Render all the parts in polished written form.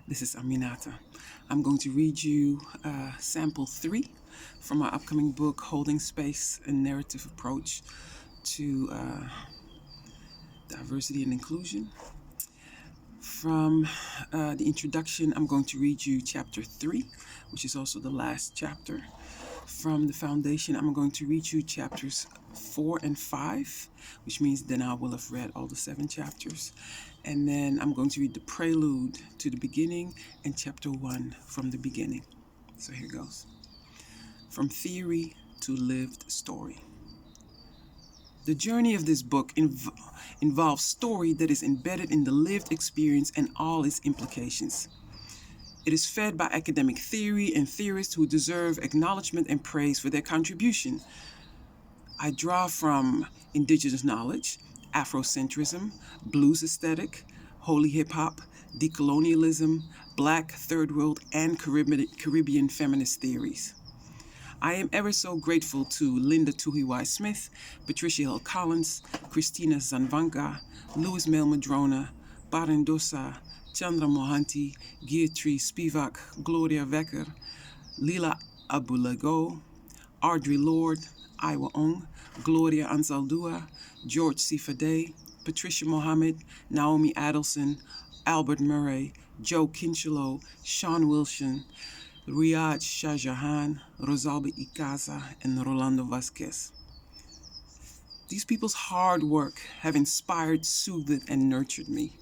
This is Aminata. I'm going to read you sample 3 from my upcoming book, Holding Space, a Narrative Approach to Diversity and Inclusion. From the introduction, I'm going to read you chapter 3, which is also the last chapter. From the foundation, I'm going to read you chapters 4 and 5, which means then I will have read all the 7 chapters. And then I'm going to read the prelude to the beginning and chapter 1 from the beginning. So here goes. From theory to lived story. The journey of this book involves story that is embedded in the lived experience and all its implications. It is fed by academic theory and theorists who deserve acknowledgement and praise for their contribution. I draw from indigenous knowledge, Afrocentrism, blues aesthetic, holy hip-hop, decolonialism, Black, Third World, and Caribbean feminist theories. I am ever so grateful to Linda Tuhiwai Smith, Patricia Hill Collins, Christina Zanvanka, Louis Mel Madrona, Barendosa, Chandra Mohanty, Gayatri Spivak, Gloria Wecker, Lila Abulago, Audrey Lord, Iwa Ong, Gloria Anzaldua, George Sifade, Patricia Mohammed, Naomi Adelson, Albert Murray, Joe Kinchelo, Sean Wilson, Riyad Shahjahan, Rosalba Icaza, and Rolando Vasquez. These people's hard work have inspired, soothed, and nurtured me.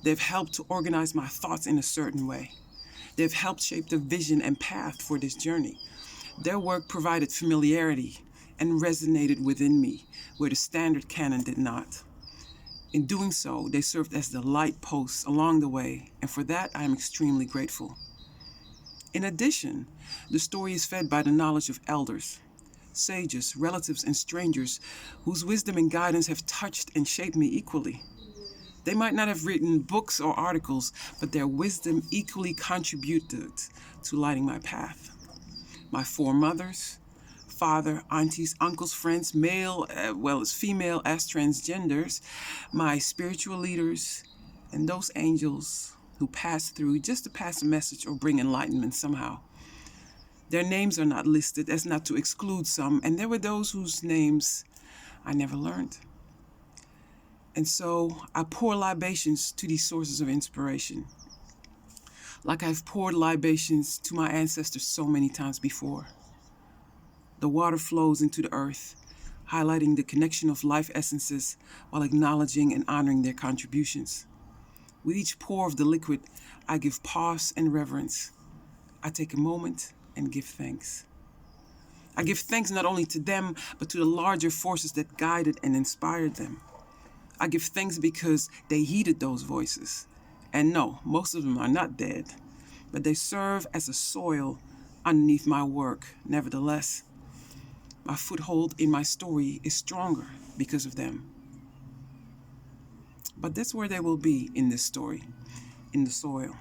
They've helped to organize my thoughts in a certain way. They've helped shape the vision and path for this journey. Their work provided familiarity and resonated within me where the standard canon did not. In doing so, they served as the light posts along the way, and for that I am extremely grateful. In addition, the story is fed by the knowledge of elders, sages, relatives, and strangers whose wisdom and guidance have touched and shaped me equally. They might not have written books or articles, but their wisdom equally contributed to lighting my path. My foremothers, father, aunties, uncles, friends, male as well as female as transgenders, my spiritual leaders, and those angels who pass through just to pass a message or bring enlightenment somehow. Their names are not listed as not to exclude some, and there were those whose names I never learned. And so I pour libations to these sources of inspiration, like I've poured libations to my ancestors so many times before. The water flows into the earth, highlighting the connection of life essences while acknowledging and honoring their contributions. With each pour of the liquid, I give pause and reverence. I take a moment and give thanks. I give thanks not only to them, but to the larger forces that guided and inspired them. I give thanks because they heeded those voices. And no, most of them are not dead, but they serve as a soil underneath my work. Nevertheless, my foothold in my story is stronger because of them. But that's where they will be in this story, in the soil.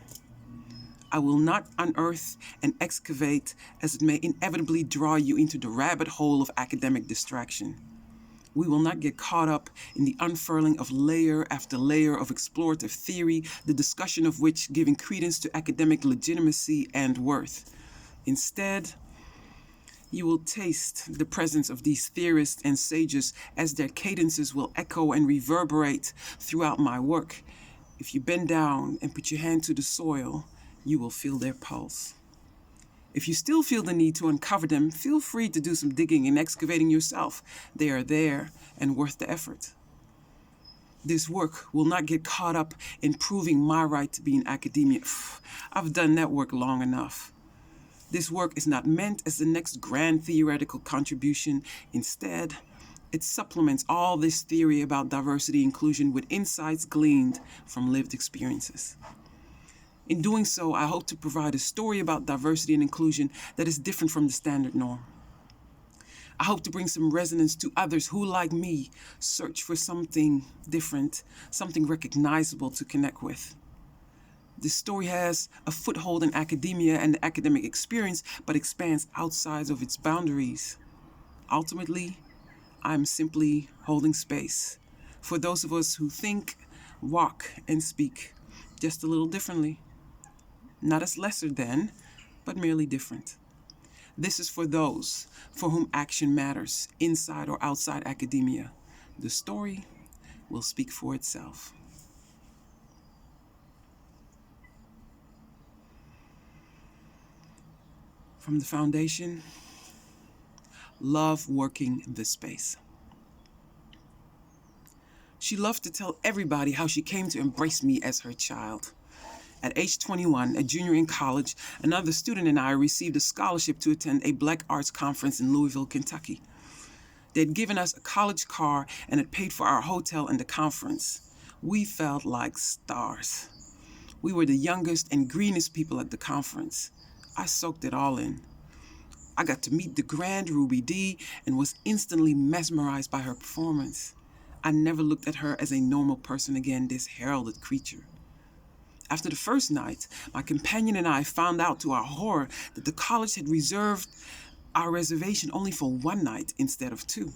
I will not unearth and excavate, as it may inevitably draw you into the rabbit hole of academic distraction. We will not get caught up in the unfurling of layer after layer of explorative theory, the discussion of which giving credence to academic legitimacy and worth. Instead, you will taste the presence of these theorists and sages as their cadences will echo and reverberate throughout my work. If you bend down and put your hand to the soil, you will feel their pulse. If you still feel the need to uncover them, feel free to do some digging and excavating yourself. They are there and worth the effort. This work will not get caught up in proving my right to be in academia. I've done that work long enough. This work is not meant as the next grand theoretical contribution. Instead, it supplements all this theory about diversity and inclusion with insights gleaned from lived experiences. In doing so, I hope to provide a story about diversity and inclusion that is different from the standard norm. I hope to bring some resonance to others who, like me, search for something different, something recognizable to connect with. This story has a foothold in academia and the academic experience, but expands outside of its boundaries. Ultimately, I'm simply holding space for those of us who think, walk, and speak just a little differently. not as lesser than, but merely different. This is for those for whom action matters, inside or outside academia. The story will speak for itself. From the foundation, love working the space. She loved to tell everybody how she came to embrace me as her child. At age 21, a junior in college, another student and I received a scholarship to attend a Black Arts Conference in Louisville, Kentucky. They'd given us a college car and had paid for our hotel and the conference. We felt like stars. We were the youngest and greenest people at the conference. I soaked it all in. I got to meet the grand Ruby Dee and was instantly mesmerized by her performance. I never looked at her as a normal person again, this heralded creature. After the first night, my companion and I found out to our horror that the college had reserved our reservation only for one night instead of two.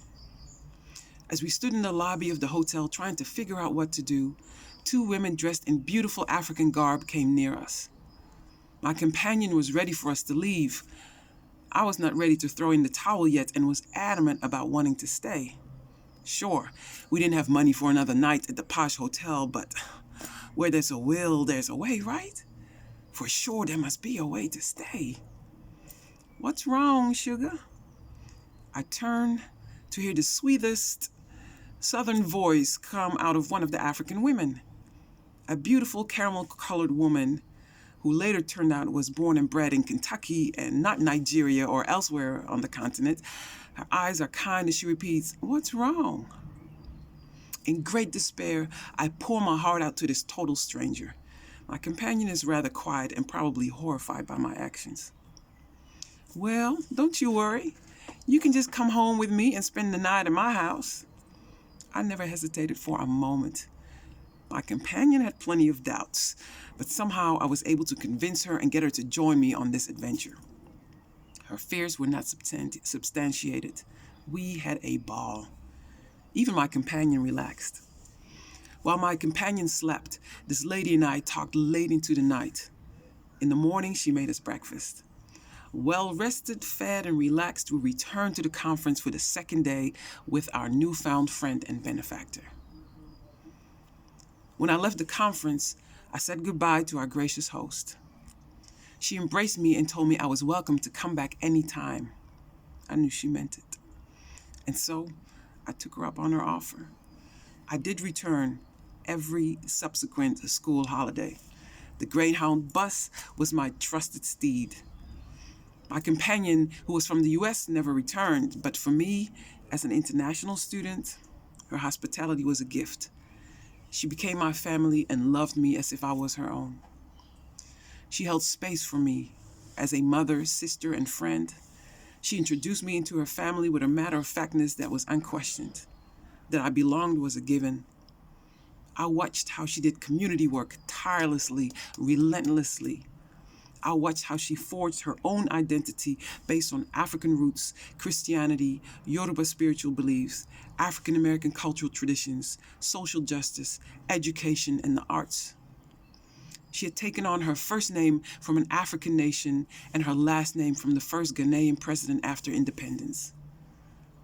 As we stood in the lobby of the hotel trying to figure out what to do, two women dressed in beautiful African garb came near us. My companion was ready for us to leave. I was not ready to throw in the towel yet and was adamant about wanting to stay. Sure, we didn't have money for another night at the posh hotel, but where there's a will, there's a way, right? For sure, there must be a way to stay. What's wrong, sugar? I turned to hear the sweetest southern voice come out of one of the African women. A beautiful caramel-colored woman who later turned out was born and bred in Kentucky and not Nigeria or elsewhere on the continent. Her eyes are kind as she repeats, "What's wrong?" In great despair, I pour my heart out to this total stranger. My companion is rather quiet and probably horrified by my actions. "Well, don't you worry. You can just come home with me and spend the night at my house." I never hesitated for a moment. My companion had plenty of doubts, but somehow I was able to convince her and get her to join me on this adventure. Her fears were not substantiated. We had a ball. Even my companion relaxed. While my companion slept, this lady and I talked late into the night. In the morning, she made us breakfast. Well rested, fed, and relaxed, we returned to the conference for the second day with our newfound friend and benefactor. When I left the conference, I said goodbye to our gracious host. She embraced me and told me I was welcome to come back any time. I knew she meant it. And so I took her up on her offer. I did return every subsequent school holiday. The Greyhound bus was my trusted steed. My companion, who was from the US, never returned, but for me, as an international student, her hospitality was a gift. She became my family and loved me as if I was her own. She held space for me as a mother, sister, and friend. She introduced me into her family with a matter-of-factness that was unquestioned. That I belonged was a given. I watched how she did community work tirelessly, relentlessly. I watched how she forged her own identity based on African roots, Christianity, Yoruba spiritual beliefs, African American cultural traditions, social justice, education, and the arts. She had taken on her first name from an African nation and her last name from the first Ghanaian president after independence.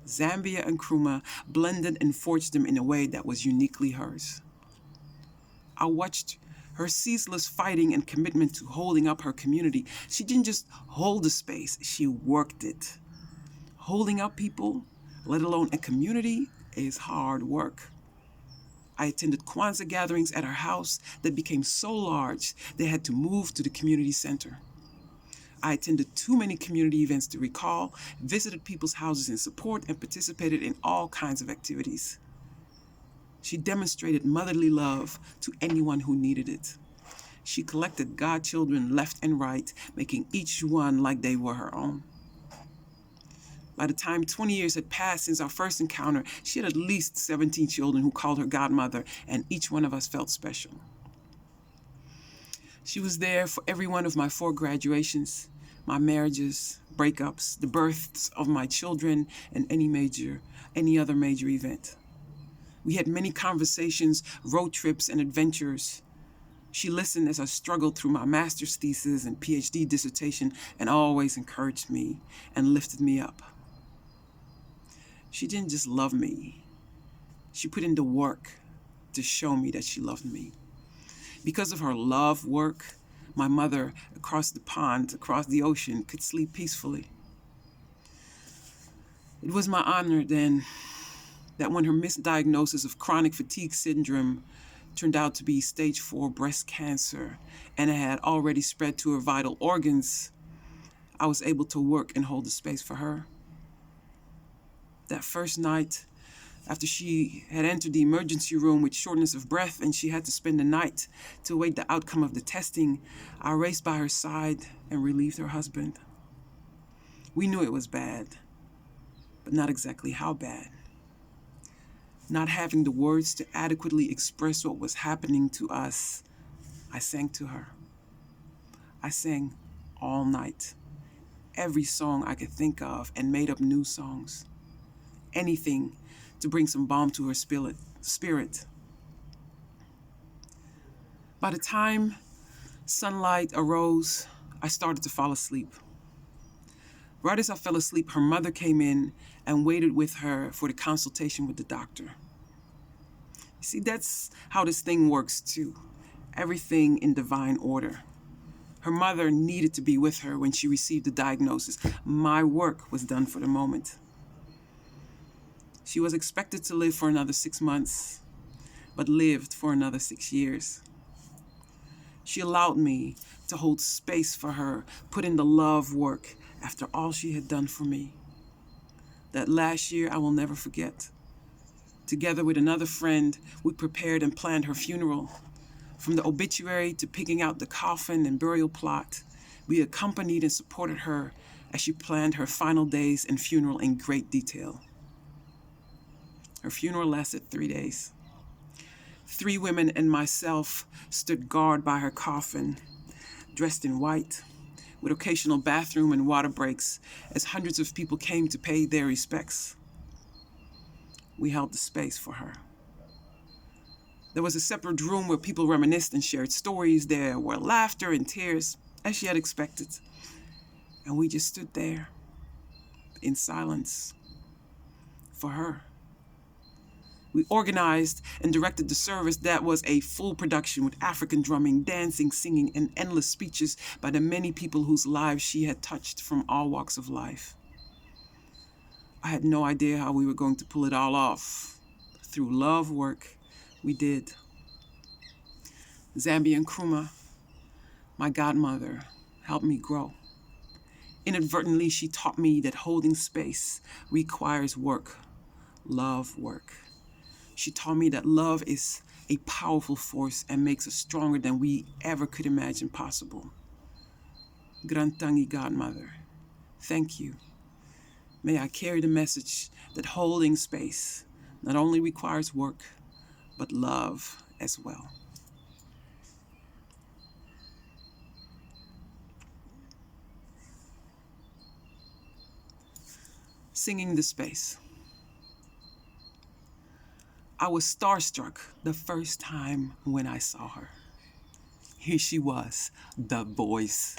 Zambia and Nkrumah blended and forged them in a way that was uniquely hers. I watched her ceaseless fighting and commitment to holding up her community. She didn't just hold the space, she worked it. Holding up people, let alone a community, is hard work. I attended Kwanzaa gatherings at her house that became so large they had to move to the community center. I attended too many community events to recall, visited people's houses in support, and participated in all kinds of activities. She demonstrated motherly love to anyone who needed it. She collected godchildren left and right, making each one like they were her own. By the time 20 years had passed since our first encounter, she had at least 17 children who called her godmother, and each one of us felt special. She was there for every one of my 4 graduations, my marriages, breakups, the births of my children, and any other major event. We had many conversations, road trips, and adventures. She listened as I struggled through my master's thesis and PhD dissertation and always encouraged me and lifted me up. She didn't just love me. She put in the work to show me that she loved me. Because of her love work, my mother across the pond, across the ocean, could sleep peacefully. It was my honor then that when her misdiagnosis of chronic fatigue syndrome turned out to be stage 4 breast cancer and it had already spread to her vital organs, I was able to work and hold the space for her. That first night, after she had entered the emergency room with shortness of breath and she had to spend the night to await the outcome of the testing, I raced by her side and relieved her husband. We knew it was bad, but not exactly how bad. Not having the words to adequately express what was happening to us, I sang to her. I sang all night, every song I could think of, and made up new songs. Anything to bring some balm to her spirit. By the time sunlight arose, I started to fall asleep. Right as I fell asleep, her mother came in and waited with her for the consultation with the doctor. You see, that's how this thing works too. Everything in divine order. Her mother needed to be with her when she received the diagnosis. My work was done for the moment. She was expected to live for another 6 months, but lived for another 6 years. She allowed me to hold space for her, put in the love work after all she had done for me. That last year I will never forget. Together with another friend, we prepared and planned her funeral. From the obituary to picking out the coffin and burial plot, we accompanied and supported her as she planned her final days and funeral in great detail. Her funeral lasted 3 days. 3 women and myself stood guard by her coffin, dressed in white, with occasional bathroom and water breaks as hundreds of people came to pay their respects. We held the space for her. There was a separate room where people reminisced and shared stories. There were laughter and tears, as she had expected. And we just stood there in silence for her. We organized and directed the service that was a full production with African drumming, dancing, singing, and endless speeches by the many people whose lives she had touched from all walks of life. I had no idea how we were going to pull it all off. Through love work, we did. Zambian Nkrumah, my godmother, helped me grow. Inadvertently, she taught me that holding space requires work, love work. She taught me that love is a powerful force and makes us stronger than we ever could imagine possible. Grantangi Godmother, thank you. May I carry the message that holding space not only requires work, but love as well. Singing the space. I was starstruck the first time when I saw her. Here she was, the voice.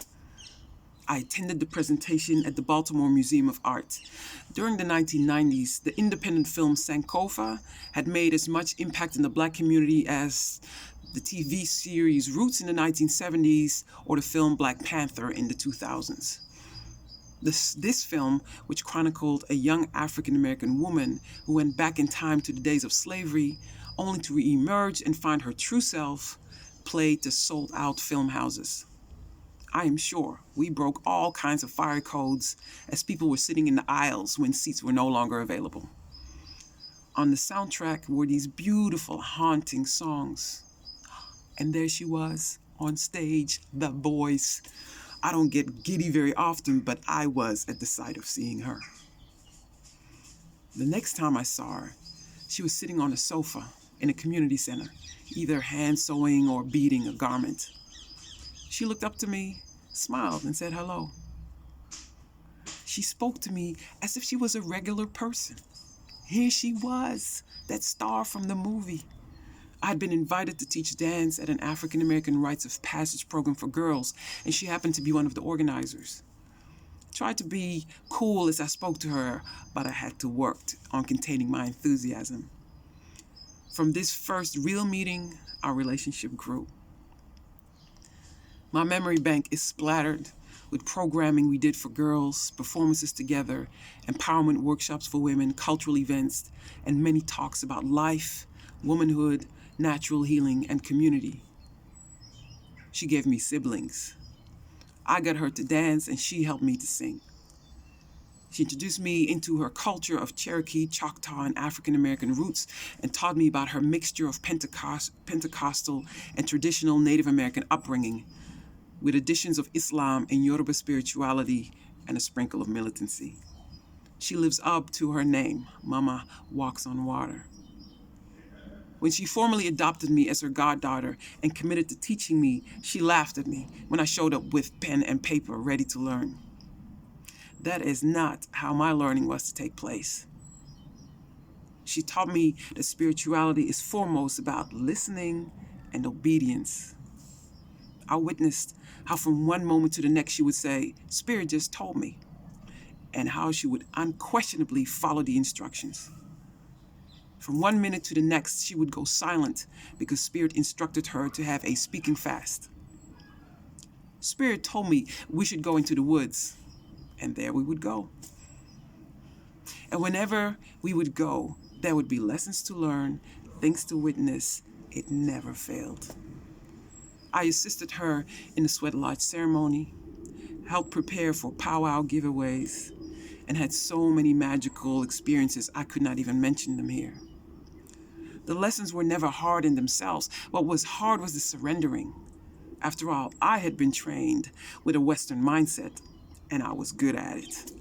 I attended the presentation at the Baltimore Museum of Art. During the 1990s, the independent film Sankofa had made as much impact in the Black community as the TV series Roots in the 1970s or the film Black Panther in the 2000s. This film, which chronicled a young African-American woman who went back in time to the days of slavery, only to re-emerge and find her true self, played to sold-out film houses. I am sure we broke all kinds of fire codes as people were sitting in the aisles when seats were no longer available. On the soundtrack were these beautiful, haunting songs. And there she was, on stage, the voice. I don't get giddy very often, but I was at the sight of seeing her. The next time I saw her, she was sitting on a sofa in a community center, either hand sewing or beading a garment. She looked up to me, smiled, and said hello. She spoke to me as if she was a regular person. Here she was, that star from the movie. I had been invited to teach dance at an African American Rites of Passage program for girls, and she happened to be one of the organizers. I tried to be cool as I spoke to her, but I had to work on containing my enthusiasm. From this first real meeting, our relationship grew. My memory bank is splattered with programming we did for girls, performances together, empowerment workshops for women, cultural events, and many talks about life, womanhood, natural healing, and community. She gave me siblings. I got her to dance, and she helped me to sing. She introduced me into her culture of Cherokee, Choctaw, and African American roots and taught me about her mixture of Pentecostal and traditional Native American upbringing, with additions of Islam and Yoruba spirituality and a sprinkle of militancy. She lives up to her name, Mama Walks on Water. When she formally adopted me as her goddaughter and committed to teaching me, she laughed at me when I showed up with pen and paper ready to learn. That is not how my learning was to take place. She taught me that spirituality is foremost about listening and obedience. I witnessed how from one moment to the next she would say, "Spirit just told me," and how she would unquestionably follow the instructions. From one minute to the next, she would go silent because Spirit instructed her to have a speaking fast. Spirit told me we should go into the woods, and there we would go. And whenever we would go, there would be lessons to learn, things to witness. It never failed. I assisted her in the Sweat Lodge ceremony, helped prepare for powwow giveaways, and had so many magical experiences I could not even mention them here. The lessons were never hard in themselves. What was hard was the surrendering. After all, I had been trained with a Western mindset, and I was good at it.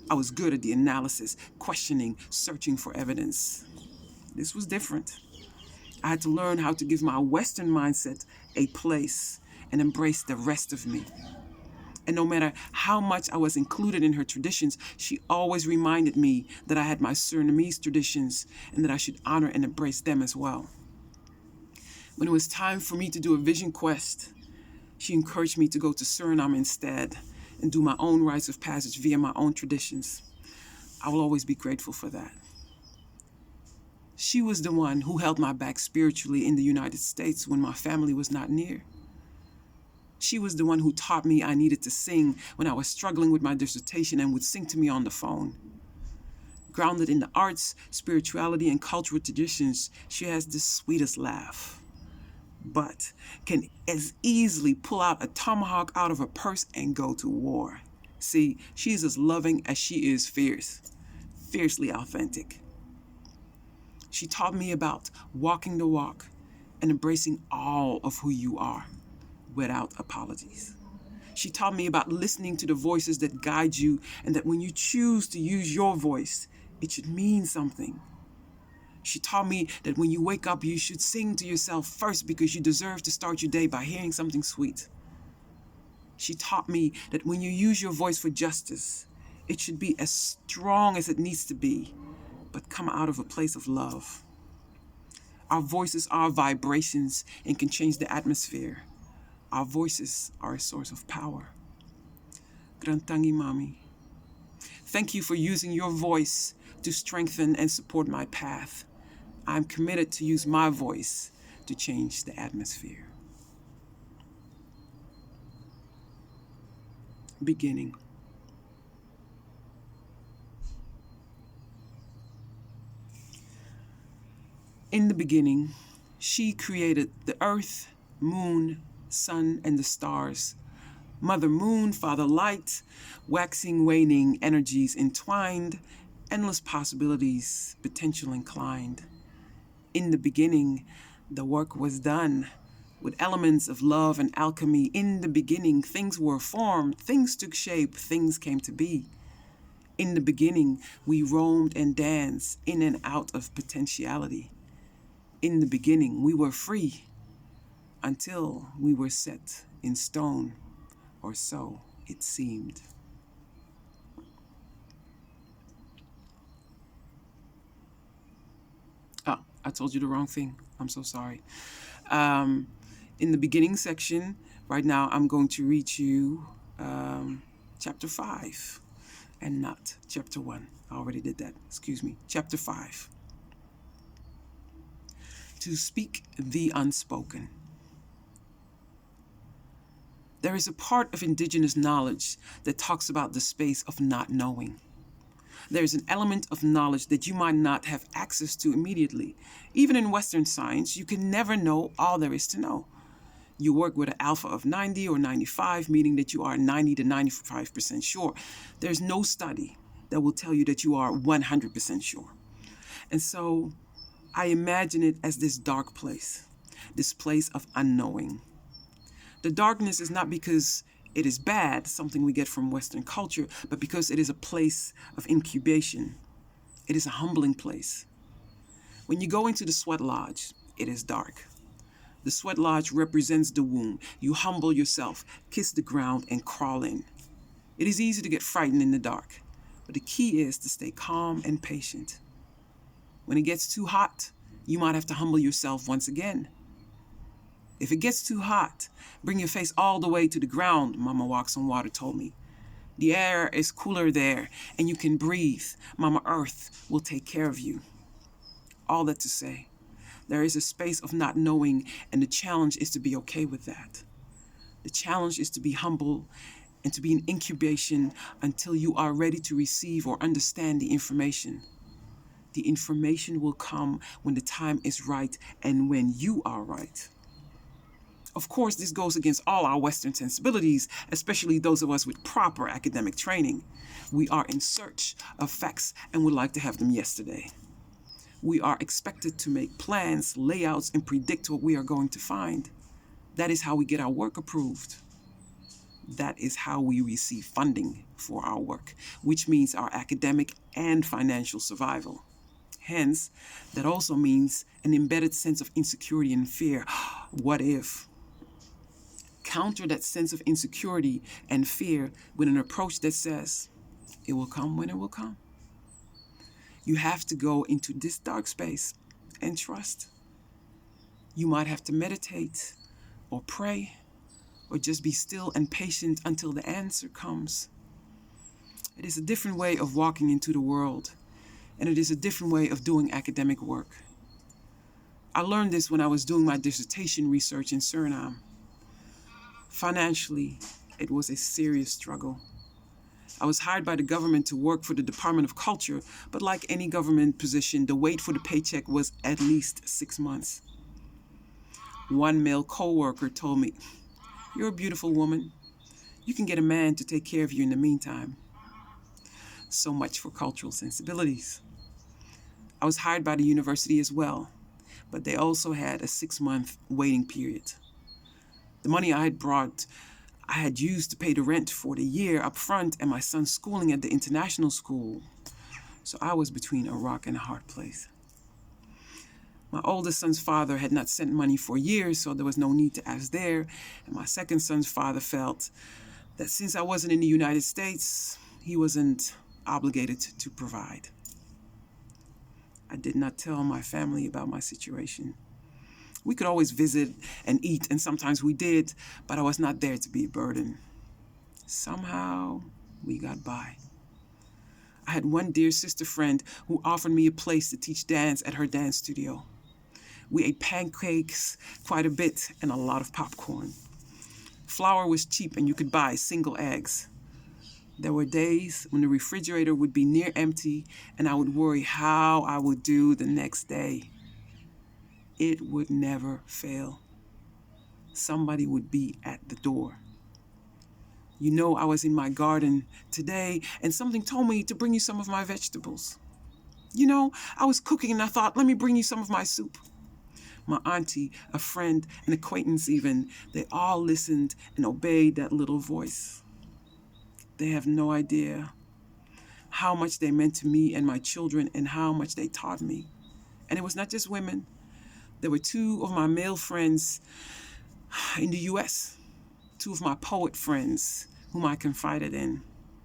I was good at the analysis, questioning, searching for evidence. This was different. I had to learn how to give my Western mindset a place and embrace the rest of me. And no matter how much I was included in her traditions, she always reminded me that I had my Surinamese traditions and that I should honor and embrace them as well. When it was time for me to do a vision quest, she encouraged me to go to Suriname instead and do my own rites of passage via my own traditions. I will always be grateful for that. She was the one who held my back spiritually in the United States when my family was not near. She was the one who taught me I needed to sing when I was struggling with my dissertation and would sing to me on the phone. Grounded in the arts, spirituality, and cultural traditions, she has the sweetest laugh, but can as easily pull out a tomahawk out of her purse and go to war. See, she's as loving as she is fierce, fiercely authentic. She taught me about walking the walk and embracing all of who you are without apologies. She taught me about listening to the voices that guide you and that when you choose to use your voice, it should mean something. She taught me that when you wake up, you should sing to yourself first because you deserve to start your day by hearing something sweet. She taught me that when you use your voice for justice, it should be as strong as it needs to be, but come out of a place of love. Our voices are vibrations and can change the atmosphere. Our voices are a source of power. Grantangi Mami, thank you for using your voice to strengthen and support my path. I'm committed to use my voice to change the atmosphere. Beginning. In the beginning, she created the earth, moon, sun, and the stars. Mother Moon, Father Light, waxing, waning energies entwined, endless possibilities, potential inclined. In the beginning, the work was done. With elements of love and alchemy, in the beginning, things were formed, things took shape, things came to be. In the beginning, we roamed and danced in and out of potentiality. In the beginning, we were free until we were set in stone, or so it seemed. Oh, I told you the wrong thing. I'm so sorry. Um, in the beginning section, right now, I'm going to read you chapter 5 and not chapter 1. I already did that. Excuse me. Chapter 5. To speak the unspoken. There is a part of indigenous knowledge that talks about the space of not knowing. There is an element of knowledge that you might not have access to immediately. Even in Western science, you can never know all there is to know. You work with an alpha of 90 or 95, meaning that you are 90 to 95% sure. There's no study that will tell you that you are 100% sure. And so I imagine it as this dark place, this place of unknowing. The darkness is not because it is bad, something we get from Western culture, but because it is a place of incubation. It is a humbling place. When you go into the sweat lodge, it is dark. The sweat lodge represents the womb. You humble yourself, kiss the ground, and crawl in. It is easy to get frightened in the dark, but the key is to stay calm and patient. When it gets too hot, you might have to humble yourself once again. If it gets too hot, bring your face all the way to the ground, Mama Walks on Water told me. The air is cooler there, and you can breathe. Mama Earth will take care of you. All that to say, there is a space of not knowing, and the challenge is to be okay with that. The challenge is to be humble and to be in incubation until you are ready to receive or understand the information. The information will come when the time is right and when you are right. Of course, this goes against all our Western sensibilities, especially those of us with proper academic training. We are in search of facts and would like to have them yesterday. We are expected to make plans, layouts, and predict what we are going to find. That is how we get our work approved. That is how we receive funding for our work, which means our academic and financial survival. Hence, that also means an embedded sense of insecurity and fear. What if? Counter that sense of insecurity and fear with an approach that says, it will come when it will come. You have to go into this dark space and trust. You might have to meditate or pray or just be still and patient until the answer comes. It is a different way of walking into the world, and it is a different way of doing academic work. I learned this when I was doing my dissertation research in Suriname. Financially, it was a serious struggle. I was hired by the government to work for the Department of Culture, but like any government position, the wait for the paycheck was at least 6 months. One male co-worker told me, "You're a beautiful woman. You can get a man to take care of you in the meantime." So much for cultural sensibilities. I was hired by the university as well, but they also had a 6-month waiting period. The money I had brought, I had used to pay the rent for the year up front and my son's schooling at the international school. So I was between a rock and a hard place. My oldest son's father had not sent money for years, so there was no need to ask there. And my second son's father felt that since I wasn't in the United States, he wasn't obligated to provide. I did not tell my family about my situation. We could always visit and eat, and sometimes we did, but I was not there to be a burden. Somehow, we got by. I had one dear sister friend who offered me a place to teach dance at her dance studio. We ate pancakes quite a bit and a lot of popcorn. Flour was cheap and you could buy single eggs. There were days when the refrigerator would be near empty and I would worry how I would do the next day. It would never fail. Somebody would be at the door. You know, I was in my garden today and something told me to bring you some of my vegetables. You know, I was cooking and I thought, let me bring you some of my soup. My auntie, a friend, an acquaintance even, they all listened and obeyed that little voice. They have no idea how much they meant to me and my children and how much they taught me. And it was not just women. There were 2 of my male friends in the US, 2 of my poet friends whom I confided in.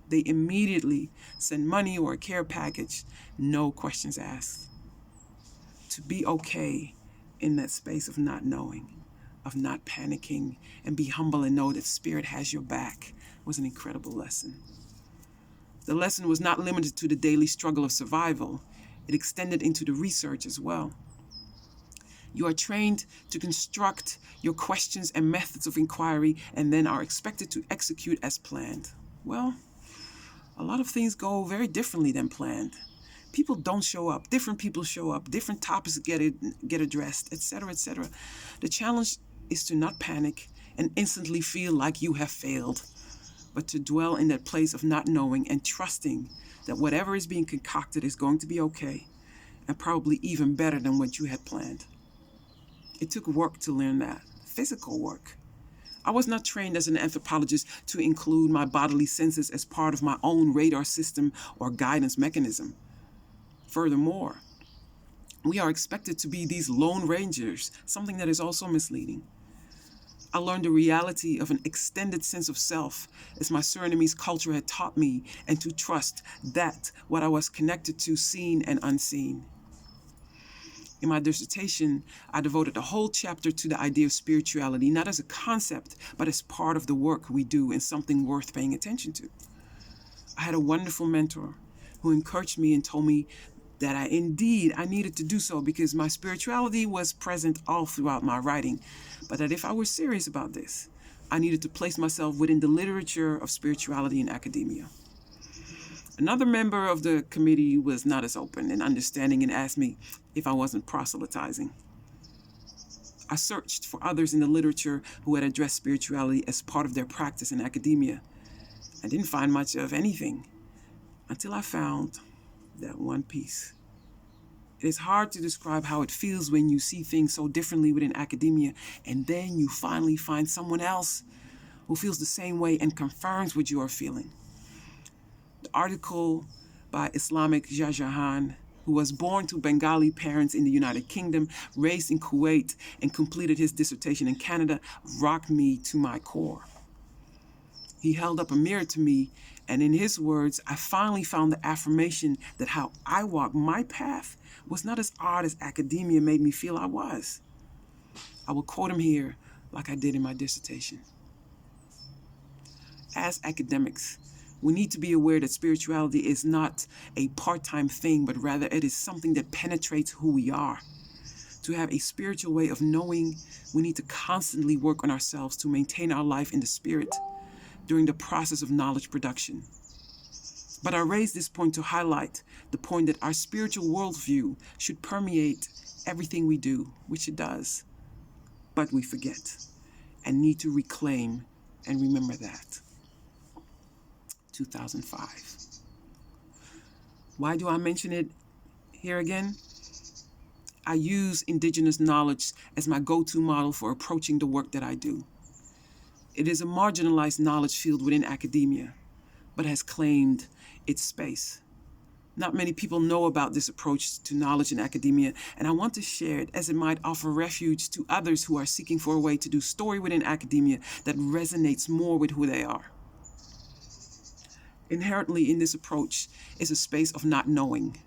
They immediately sent money or a care package, no questions asked. To be okay in that space of not knowing, of not panicking, and be humble and know that Spirit has your back was an incredible lesson. The lesson was not limited to the daily struggle of survival. It extended into the research as well. You are trained to construct your questions and methods of inquiry and then are expected to execute as planned. Well, a lot of things go very differently than planned. People don't show up. Different people show up. Different topics get addressed, etc., etc. The challenge is to not panic and instantly feel like you have failed, but to dwell in that place of not knowing and trusting that whatever is being concocted is going to be okay and probably even better than what you had planned. It took work to learn that, physical work. I was not trained as an anthropologist to include my bodily senses as part of my own radar system or guidance mechanism. Furthermore, we are expected to be these lone rangers, something that is also misleading. I learned the reality of an extended sense of self as my Surinamese culture had taught me, and to trust that what I was connected to, seen and unseen. In my dissertation, I devoted a whole chapter to the idea of spirituality, not as a concept, but as part of the work we do and something worth paying attention to. I had a wonderful mentor who encouraged me and told me that I needed to do so because my spirituality was present all throughout my writing, but that if I were serious about this, I needed to place myself within the literature of spirituality in academia. Another member of the committee was not as open and understanding and asked me if I wasn't proselytizing. I searched for others in the literature who had addressed spirituality as part of their practice in academia. I didn't find much of anything until I found that one piece. It is hard to describe how it feels when you see things so differently within academia, and then you finally find someone else who feels the same way and confirms what you are feeling. The article by Islamic Jajahan, who was born to Bengali parents in the United Kingdom, raised in Kuwait, and completed his dissertation in Canada, rocked me to my core. He held up a mirror to me, and in his words, I finally found the affirmation that how I walked my path was not as odd as academia made me feel I was. I will quote him here like I did in my dissertation. As academics, we need to be aware that spirituality is not a part-time thing, but rather it is something that penetrates who we are. To have a spiritual way of knowing, we need to constantly work on ourselves to maintain our life in the spirit during the process of knowledge production. But I raise this point to highlight the point that our spiritual worldview should permeate everything we do, which it does. But we forget and need to reclaim and remember that. 2005. Why do I mention it here again? I use indigenous knowledge as my go-to model for approaching the work that I do. It is a marginalized knowledge field within academia, but has claimed its space. Not many people know about this approach to knowledge in academia, and I want to share it as it might offer refuge to others who are seeking for a way to do story within academia that resonates more with who they are. Inherently in this approach is a space of not knowing,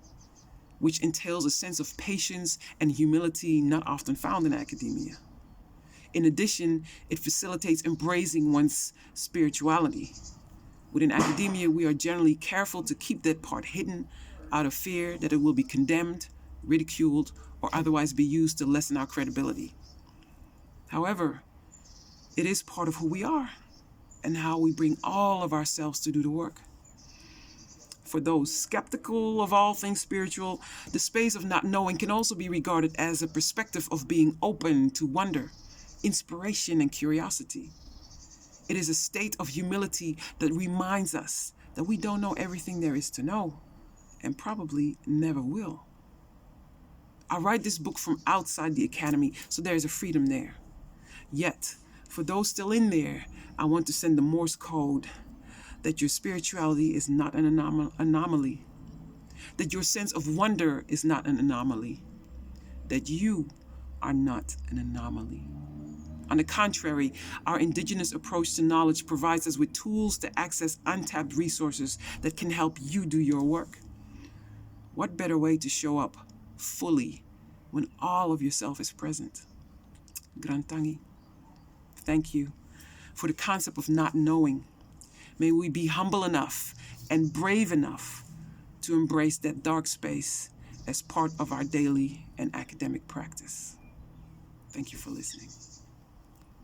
which entails a sense of patience and humility not often found in academia. In addition, it facilitates embracing one's spirituality. Within academia, we are generally careful to keep that part hidden out of fear that it will be condemned, ridiculed, or otherwise be used to lessen our credibility. However, it is part of who we are and how we bring all of ourselves to do the work. For those skeptical of all things spiritual, the space of not knowing can also be regarded as a perspective of being open to wonder, inspiration, and curiosity. It is a state of humility that reminds us that we don't know everything there is to know, and probably never will. I write this book from outside the academy, so there is a freedom there. Yet, for those still in there, I want to send the Morse code that your spirituality is not an anomaly, that your sense of wonder is not an anomaly, that you are not an anomaly. On the contrary, our indigenous approach to knowledge provides us with tools to access untapped resources that can help you do your work. What better way to show up fully when all of yourself is present. Grantangi, thank you for the concept of not knowing. May we be humble enough and brave enough to embrace that dark space as part of our daily and academic practice. Thank you for listening.